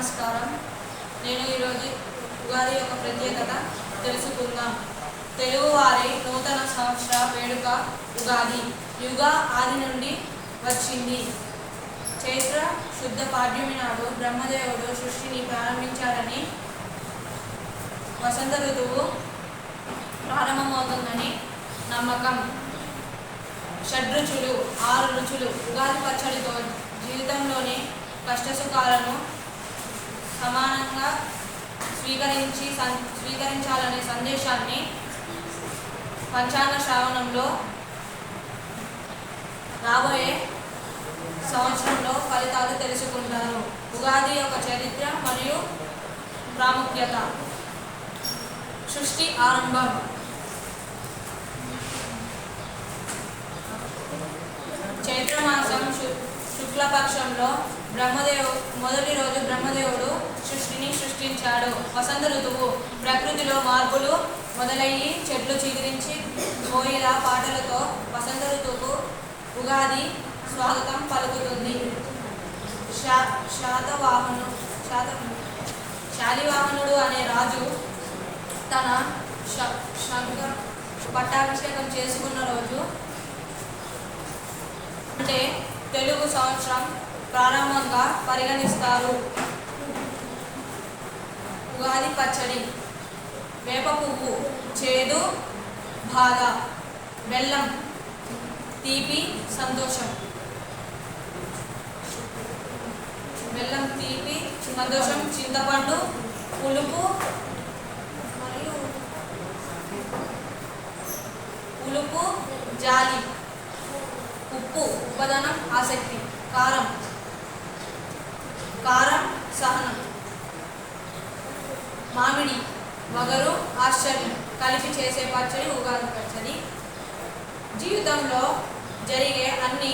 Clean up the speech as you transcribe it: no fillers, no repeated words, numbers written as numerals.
నమస్కారం. నేను ఈరోజు ఉగాది యొక్క ప్రత్యేకత తెలుసుకుందాం. తెలుగువారి నూతన సంవత్సర వేడుక ఉగాది. యుగ ఆది నుండి వచ్చింది. చైత్ర శుద్ధ పాడ్యమి నాడు బ్రహ్మదేవుడు సృష్టిని ప్రారంభించాడని, వసంత ఋతువు ప్రారంభమవుతుందని నమ్మకం. షడ్రుచులు 6 రుచులు. ఉగాది పచ్చడితో జీవితంలోని కష్టసుఖాలను సమానంగా స్వీకరించాలనే సందేశాన్ని పంచాంగ శ్రావణంలో రాబోయే సంవత్సరంలో ఫలితాలు తెలుసుకుంటారు. ఉగాది యొక్క చరిత్ర మరియు ప్రాముఖ్యత. సృష్టి ఆరంభం. చైత్రమాసం శుక్లపక్షంలో మొదటి రోజు బ్రహ్మదేవుడు సృష్టిని సృష్టించాడు. వసంత ఋతువు. ప్రకృతిలో మార్పులు మొదలయ్యి చెట్లు చిగురించి కోయిల పాటలతో వసంత ఋతువుకు ఉగాది స్వాగతం పలుకుతుంది. శాలివాహనుడు అనే రాజు తన పట్టాభిషేకం చేసుకున్న రోజు అంటే తెలుగు సంవత్సరం ప్రారంభంగా పరిగణిస్తారు. ఉగాది పచ్చడి. వేప పువ్వు చేదు బాధ, బెల్లం తీపి సంతోషం. బెల్లం తీపి సంతోషం. చింతపండు పులుపు మరియు పులుపు జాలి. ఉప్పు ఉపదానం ఆసక్తి. కారం సహనం. మామిడి వగరు ఆశ్చర్యం కలిపి చేసే పచ్చడి ఉగాది పచ్చడి. జీవితంలో జరిగే అన్ని